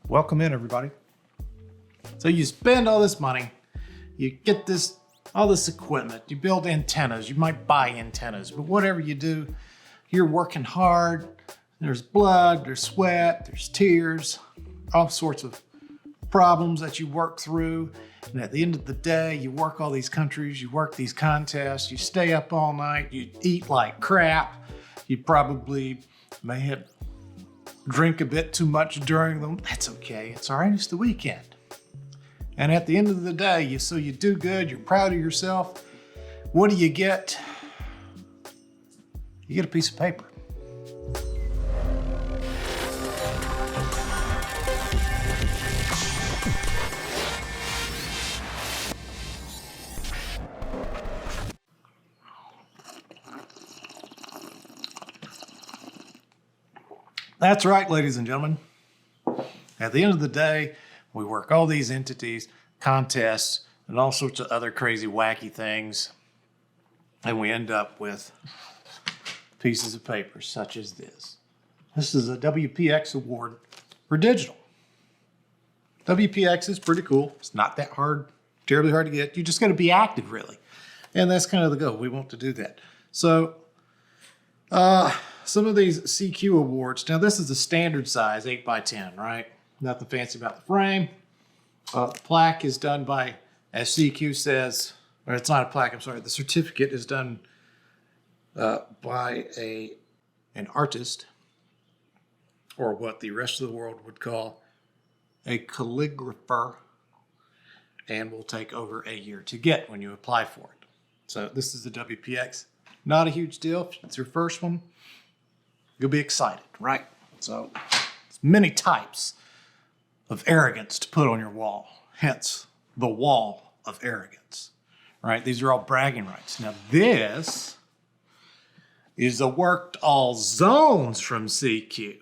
Welcome in, everybody. So you spend all this money, you get all this equipment, you build antennas, you might buy antennas, but whatever you do, you're working hard. There's blood, there's sweat, there's tears, all sorts of problems that you work through. And at the end of the day, you work all these countries, you work these contests, you stay up all night, you eat like crap. You probably may have drink a bit too much during them. That's okay. It's all right. It's the weekend. And at the end of the day, you do good. You're proud of yourself. What do you get? You get a piece of paper. That's right, ladies and gentlemen. At the end of the day, we work all these entities, contests, and all sorts of other crazy, wacky things, and we end up with pieces of paper such as this. This is a WPX award for digital. WPX is pretty cool. It's not that hard, terribly hard to get. You just got to be active, really. And that's kind of the goal. We want to do that. So, some of these CQ awards, now this is a standard size, 8x10, right? Nothing fancy about the frame. The plaque is done by, as CQ says, or it's not a plaque, I'm sorry, the certificate is done by an artist, or what the rest of the world would call a calligrapher, and will take over a year to get when you apply for it. So this is the WPX. Not a huge deal. If it's your first one, you'll be excited, right? So it's many types of arrogance to put on your wall, hence the Wall of Arrogance, right? These are all bragging rights. Now this is a worked all zones from CQ.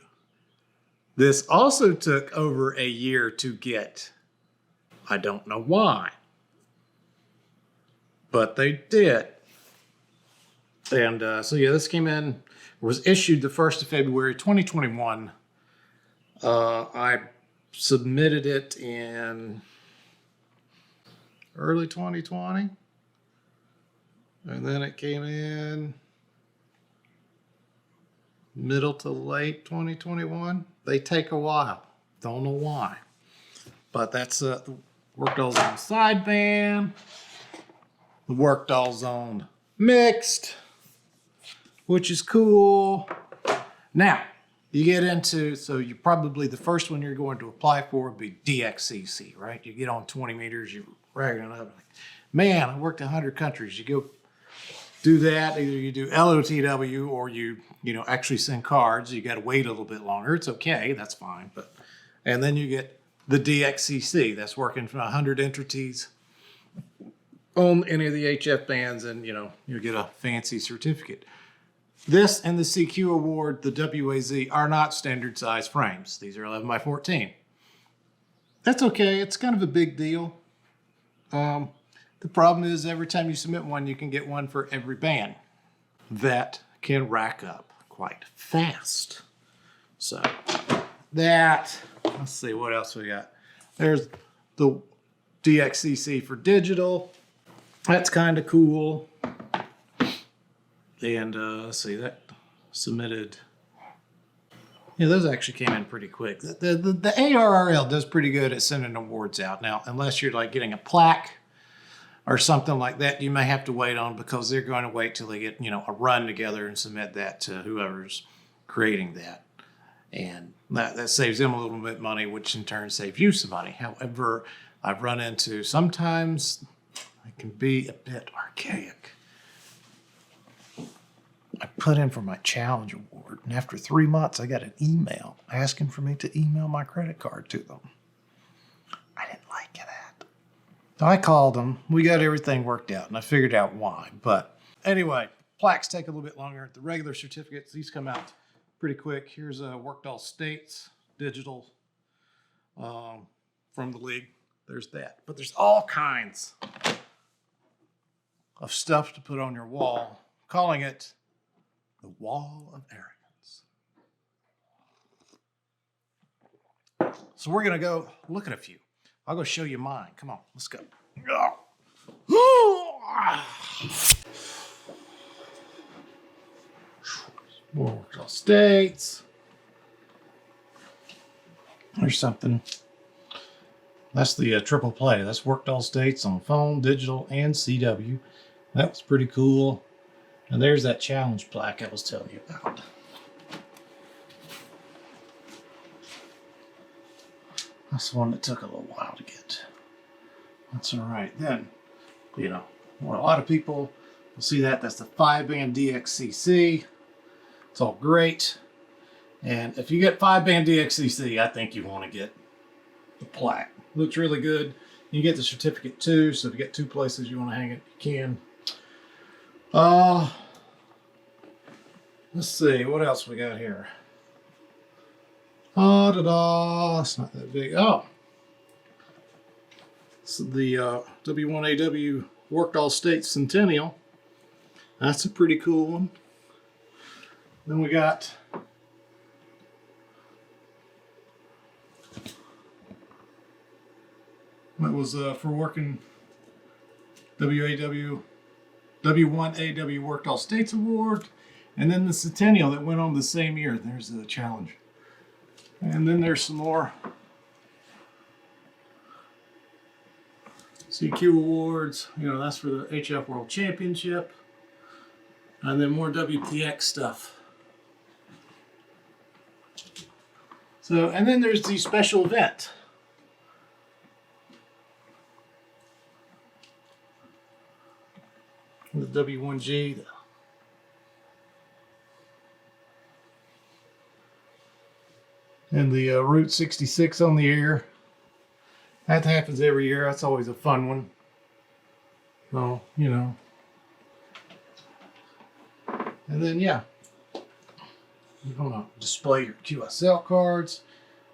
This also took over a year to get. I don't know why, but they did. And so yeah, this came in, was issued the 1st of February, 2021. I submitted it in early 2020. And then it came in middle to late 2021. They take a while. Don't know why. But that's worked all zone sideband, the worked all zone mixed, which is cool. Now, you get into, so you probably, the first one you're going to apply for would be DXCC, right? You get on 20 meters, you're ragging it up. Like, man, I worked 100 countries. You go do that, either you do LOTW or you actually send cards. You got to wait a little bit longer. It's okay, that's fine. And then you get the DXCC, that's working for 100 entities on any of the HF bands, and you get a fancy certificate. This and the CQ award, the WAZ, are not standard size frames. These are 11x14. That's okay. It's kind of a big deal. The problem is every time you submit one, you can get one for every band. That can rack up quite fast. So that, let's see what else we got. There's the DXCC for digital. That's kind of cool. And let's see, that submitted. Yeah, those actually came in pretty quick. The ARRL does pretty good at sending awards out. Now, unless you're like getting a plaque or something like that, you may have to wait on, because they're going to wait till they get, a run together and submit that to whoever's creating that. And that saves them a little bit of money, which in turn saves you some money. However, I've run into sometimes it can be a bit archaic. I put in for my challenge award, and after 3 months, I got an email asking for me to email my credit card to them. I didn't like that. So I called them. We got everything worked out, and I figured out why. But anyway, plaques take a little bit longer. The regular certificates, these come out pretty quick. Here's a Worked All States digital from the league. There's that. But there's all kinds of stuff to put on your wall, calling it the Wall of Arrogance. So we're going to go look at a few. I'll go show you mine. Come on, let's go. More Worked All States. There's something. That's the triple play. That's Worked All States on phone, digital, and CW. That was pretty cool. And there's that challenge plaque I was telling you about. That's the one that took a little while to get. That's all right. Then, you know, well, a lot of people will see that. That's the 5-band DXCC. It's all great. And if you get 5-band DXCC, I think you want to get the plaque. Looks really good. You get the certificate too, so if you get two places you want to hang it, you can. Let's see, what else we got here? It's not that big. Oh, it's the W1AW Worked All States Centennial. That's a pretty cool one. Then we got that was for working W1AW Worked All States Award, and then the Centennial that went on the same year. There's the challenge. And then there's some more CQ awards. You know, that's for the HF World Championship. And then more WPX stuff. So, and then there's the special event. The W1G. And the Route 66 on the air. That happens every year. That's always a fun one. So, you know. And then, yeah. You're going to display your QSL cards.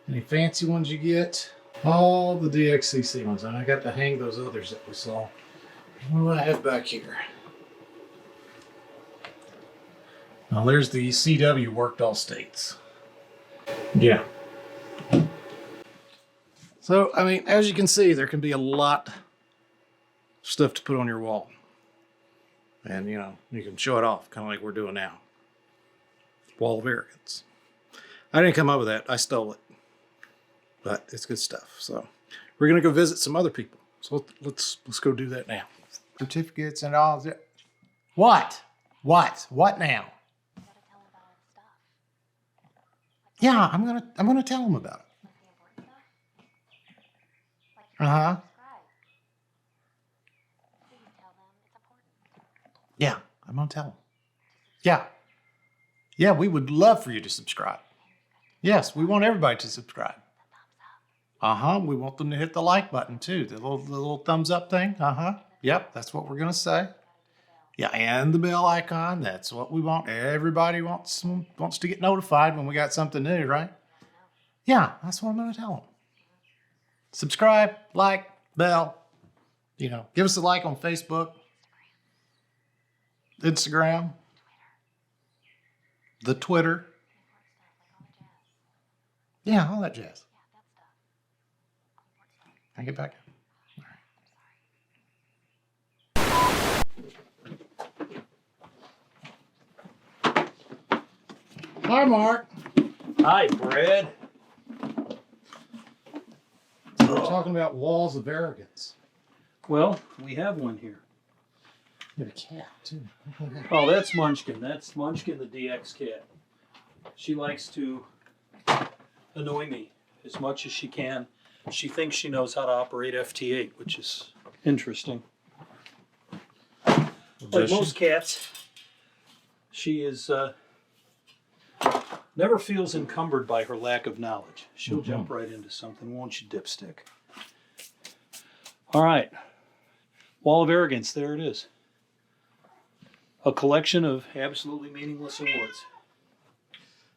Any fancy ones you get. All the DXCC ones. And I got to hang those others that we saw. What do I have back here? Now, there's the CW Worked All States. Yeah. So, I mean, as you can see, there can be a lot of stuff to put on your wall. And, you know, you can show it off, kind of like we're doing now. Wall of Arrogance. I didn't come up with that. I stole it. But it's good stuff. So, we're going to go visit some other people. So, let's go do that now. Certificates and all that. What? What now? Yeah, I'm gonna tell them about it. Uh-huh. Yeah, I'm gonna tell them. Yeah, we would love for you to subscribe. Yes, we want everybody to subscribe. Uh-huh, we want them to hit the like button too, the little thumbs up thing. Uh-huh, yep, that's what we're gonna say. Yeah, and the bell icon, that's what we want. Everybody wants to get notified when we got something new, right? Yeah, that's what I'm going to tell them. Subscribe, like, bell. You know, give us a like on Facebook, Instagram, the Twitter. Yeah, all that jazz. Can I get back? Hi, Mark. Hi, Brad. We're talking about walls of arrogance. Well, we have one here. You have a cat, too. Oh, that's Munchkin. That's Munchkin, the DX cat. She likes to annoy me as much as she can. She thinks she knows how to operate FT8, which is interesting. Like most cats, she is... never feels encumbered by her lack of knowledge. She'll jump right into something, won't you, dipstick? All right. Wall of Arrogance, there it is. a collection of absolutely meaningless awards.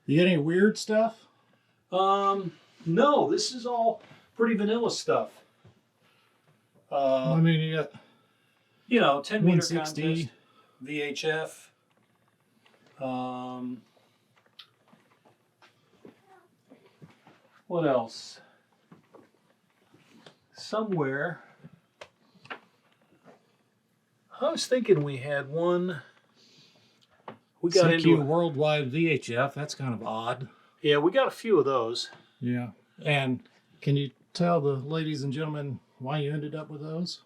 You got any weird stuff? No, this is all pretty vanilla stuff. I mean, you got 10-meter 160. contest, VHF. What else? Somewhere, I was thinking we had one. We got CQ into Worldwide VHF. That's kind of odd. Yeah, we got a few of those. Yeah. And can you tell the ladies and gentlemen why you ended up with those?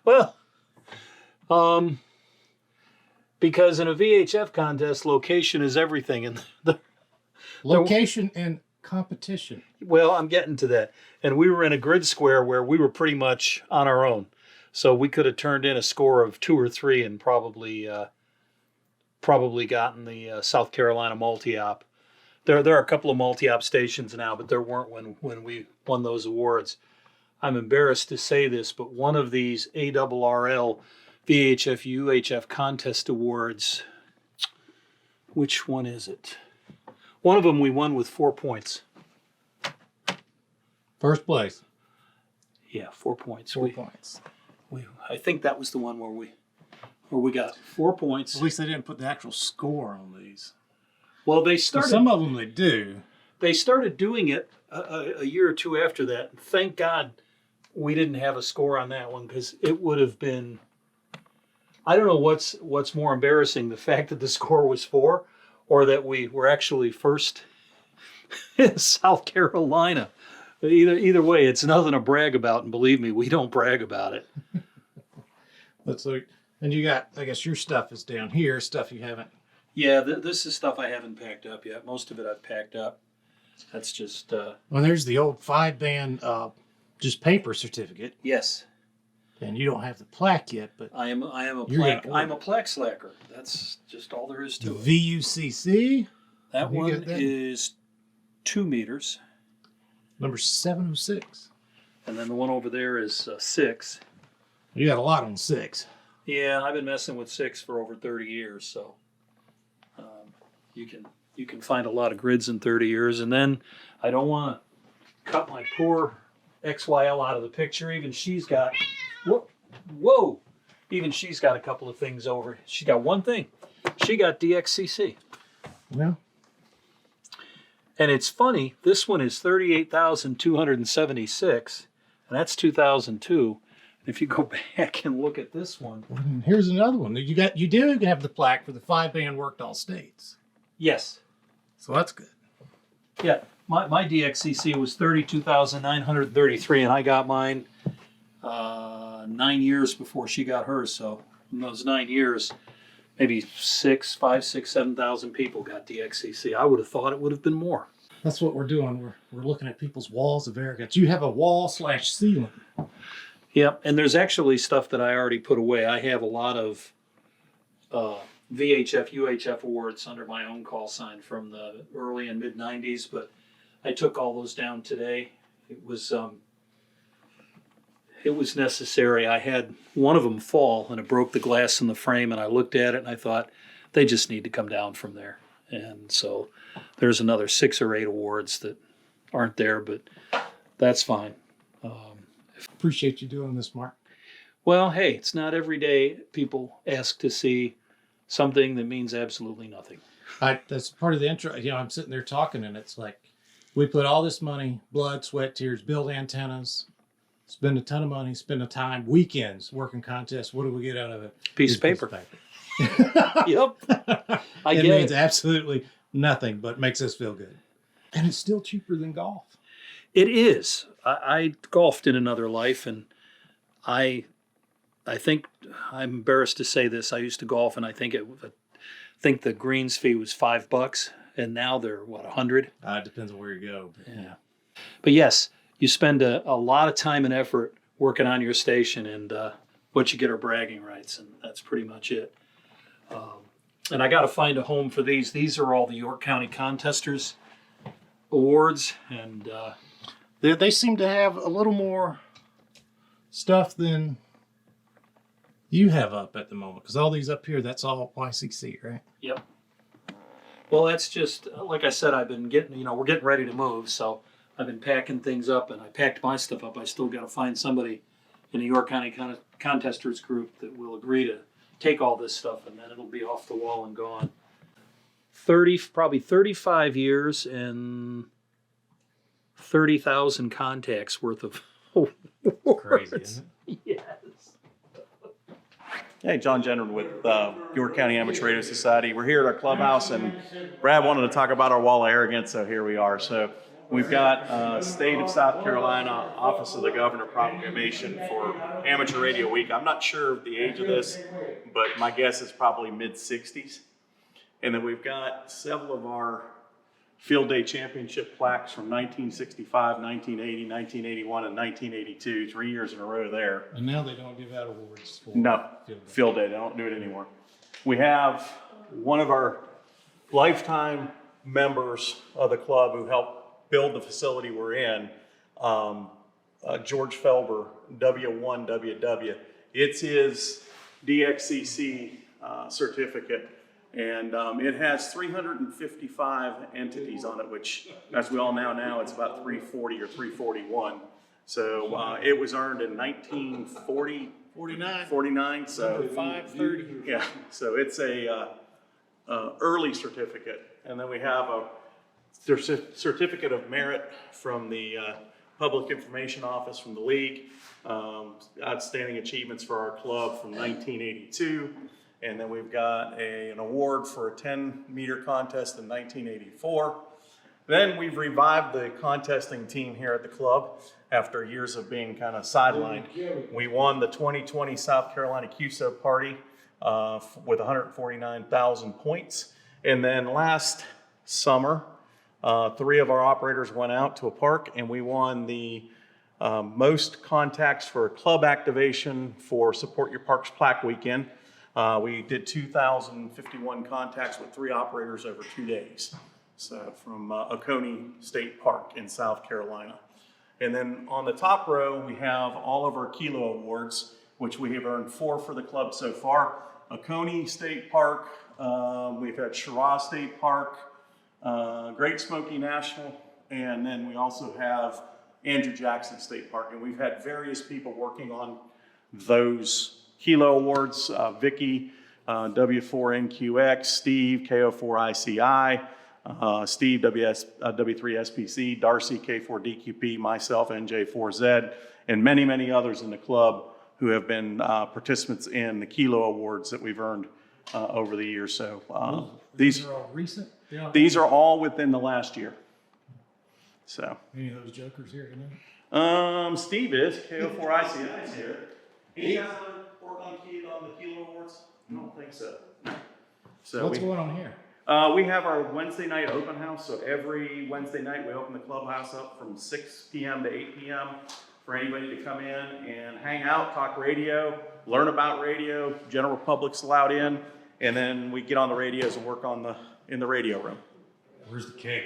Well, because in a VHF contest, location is everything, and Location and competition. well, I'm getting to that. And we were in a grid square where we were pretty much on our own, so we could have turned in a score of 2 or 3 and probably gotten the South Carolina multi-op. There are a couple of multi-op stations now, but there weren't when we won those awards. I'm embarrassed to say this, but one of these ARRL VHF UHF contest awards, which one is it? One of them we won with 4 points. First place. Yeah, 4 points. 4 points. I think that was the one where we got 4 points. At least they didn't put the actual score on these. Well, Some of them they do. They started doing it a year or two after that. Thank God we didn't have a score on that one, because it would have been. I don't know what's more embarrassing: the fact that the score was 4, or that we were actually first in South Carolina. Either way, it's nothing to brag about, and believe me, we don't brag about it. That's like, and you got, I guess your stuff is down here, stuff you haven't. Yeah, this is stuff I haven't packed up yet. Most of it I've packed up. That's just. Well, there's the old 5-band, just paper certificate, Yes, and you don't have the plaque yet, but I am a You're plaque. gonna I'm a plaque slacker. That's just all there is the to it. VUCC That you one got that? is 2 meters, number 706. and then the one over there is 6. You got a lot on 6. Yeah, I've been messing with 6 for over 30 years, so you can find a lot of grids in 30 years. And then I don't want to cut my poor XYL out of the picture. Even she's got whoa, even she's got a couple of things over. She got one thing. She got DXCC. Well, And it's funny, this one is 38,276, and that's 2002. And if you go back and look at this one. here's another one. You do have the plaque for the 5-band worked all states. Yes. So that's good. Yeah, my DXCC was 32,933, and I got mine 9 years before she got hers. So in those 9 years, maybe 7,000 people got DXCC. I would have thought it would have been more. That's what we're doing. We're looking at people's walls of arrogance. You have a wall/ceiling. Yep, and there's actually stuff that I already put away. I have a lot of VHF, UHF awards under my own call sign from the early and mid 90s, but I took all those down today. It was necessary. I had one of them fall and it broke the glass in the frame, and I looked at it and I thought they just need to come down from there. And so there's another 6 or 8 awards that aren't there, but that's fine. Appreciate you doing this, Mark. Well, hey, it's not every day people ask to see something that means absolutely nothing. That's part of the intro. I'm sitting there talking, and it's like, we put all this money, blood, sweat, tears, build antennas, spend a ton of money, spend the time, weekends, working contests. What do we get out of it? Piece of paper. Yep. It means absolutely nothing, but makes us feel good. And it's still cheaper than golf. It is. I golfed in another life, and I think, I'm embarrassed to say this, I used to golf, and I think the greens fee was $5, and now they're what, 100? It depends on where you go. Yeah. But yes, you spend a lot of time and effort working on your station, and what you get are bragging rights, and that's pretty much it. And I got to find a home for these. These are all the York County Contesters Awards, and They seem to have a little more stuff than you have up at the moment? Because all these up here, that's all YCC, right? Yep. Well, that's just, like I said, I've been getting, we're getting ready to move, so I've been packing things up, and I packed my stuff up. I still got to find somebody in the York County Contesters group that will agree to take all this stuff, and then it'll be off the wall and gone. Probably 35 years and 30,000 contacts worth of Crazy, isn't it? Yes. Hey, John Jenner with York County Amateur Radio Society. We're here at our clubhouse, and Brad wanted to talk about our Wall of Arrogance, so here we are. So we've got State of South Carolina Office of the Governor proclamation for Amateur Radio Week. I'm not sure of the age of this, but my guess is probably mid-60s. And then we've got several of our Field Day Championship plaques from 1965, 1980, 1981, and 1982, 3 years in a row there. And now they don't give out awards for No, Field Day, they don't do it anymore. We have one of our lifetime members of the club who helped build the facility we're in, George Felber, W1WW. It's his DXCC certificate. And it has 355 entities on it, which, as we all now it's about 340 or 341. So it was earned in 1949. So 530. yeah, so it's a early certificate, and then we have a certificate of merit from the Public Information Office from the league, outstanding achievements for our club from 1982. And then we've got an award for a 10-meter contest in 1984. Then we've revived the contesting team here at the club after years of being kind of sidelined. We won the 2020 South Carolina QSL Party with 149,000 points. And then last summer, 3 of our operators went out to a park, and we won the most contacts for club activation for Support Your Parks Plaque Weekend. We did 2,051 contacts with 3 operators over 2 days. So from Oconee State Park in South Carolina. And then on the top row, we have all of our Kilo Awards, which we have earned 4 for the club so far. Oconee State Park, we've had Shiraz State Park, Great Smoky National, and then we also have Andrew Jackson State Park. And we've had various people working on those Kilo Awards, Vicky, W4NQX, Steve, KO4ICI, Steve, W3SPC, Darcy, K4DQP, myself, NJ4Z, and many, many others in the club who have been participants in the Kilo Awards that we've earned over the years. So These are all recent? Yeah. these are all within the last year. So Any of those jokers here, you know? Steve is, KO4ICI is here. He has work on the Kilo Awards? I don't think so. So What's going on here? we have our Wednesday night open house. So every Wednesday night we open the clubhouse up from 6 p.m. to 8 p.m. for anybody to come in and hang out, talk radio, learn about radio. General public's allowed in, and then we get on the radios and work on in the radio room. Where's the keg?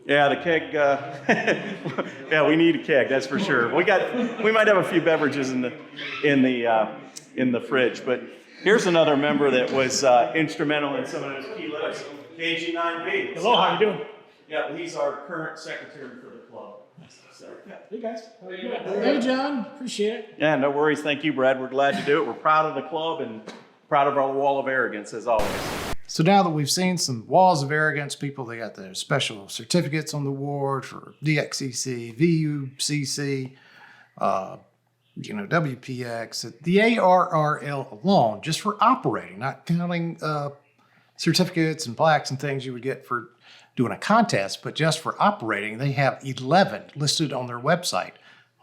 Yeah, the keg. Yeah, we need a keg. That's for sure. We might have a few beverages in the fridge. But here's another member that was instrumental in some of those kilos. KG9B. Hello, how you doing? Yeah, he's our current secretary for the club. So. Hey guys. Hey John, appreciate it. Yeah, no worries. Thank you, Brad. We're glad to do it. We're proud of the club and proud of our Wall of Arrogance as always. So now that we've seen some Walls of Arrogance people, they got their special certificates on the award for DXCC, VUCC, WPX, the ARRL alone, just for operating, not counting certificates and plaques and things you would get for doing a contest, but just for operating, they have 11 listed on their website,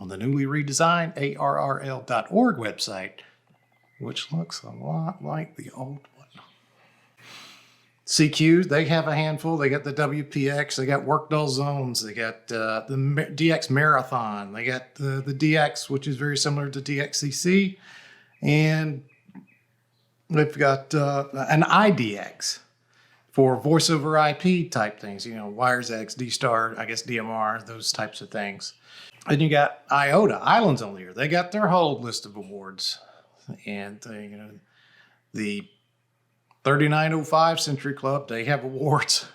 on the newly redesigned ARRL.org website, which looks a lot like the old one. CQ, they have a handful. They got the WPX, they got work dull zones, they got the DX Marathon, they got the DX, which is very similar to DXCC, and they've got an IDX for voice over IP type things, Wires X, D-Star, I guess DMR, those types of things. And you got IOTA, Islands on here. They got their whole list of awards. And the 3905 Century Club, they have awards.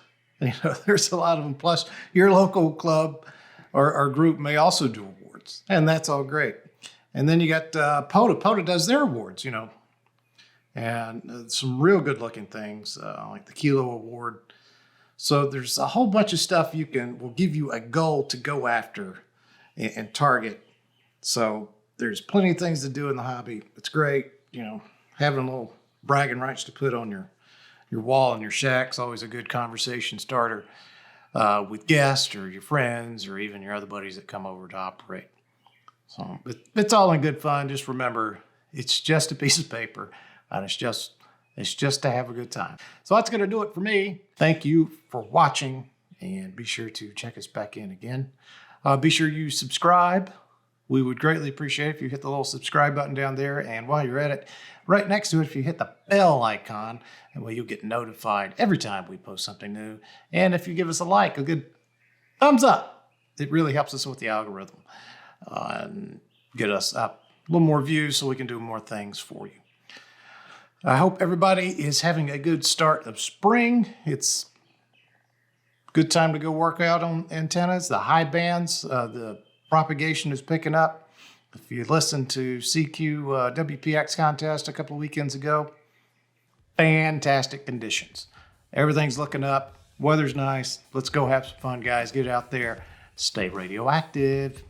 There's a lot of them. Plus, your local club or group may also do awards, and that's all great. And then you got POTA. POTA does their awards, and some real good looking things like the Kilo Award. So there's a whole bunch of stuff will give you a goal to go after and target. So there's plenty of things to do in the hobby. It's great, having a little bragging rights to put on your wall in your shack's always a good conversation starter with guests or your friends or even your other buddies that come over to operate. So it's all in good fun. Just remember, it's just a piece of paper, and it's just to have a good time. So that's going to do it for me. Thank you for watching, and be sure to check us back in again. Be sure you subscribe. We would greatly appreciate it if you hit the little subscribe button down there. And while you're at it, right next to it, if you hit the bell icon, and you'll get notified every time we post something new. And if you give us a like, a good thumbs up, it really helps us with the algorithm and get us up a little more views so we can do more things for you. I hope everybody is having a good start of spring. It's a good time to go work out on antennas. The high bands, the propagation is picking up. If you listened to CQ WPX contest a couple of weekends ago, fantastic conditions. Everything's looking up. Weather's nice. Let's go have some fun, guys. Get out there. Stay radioactive.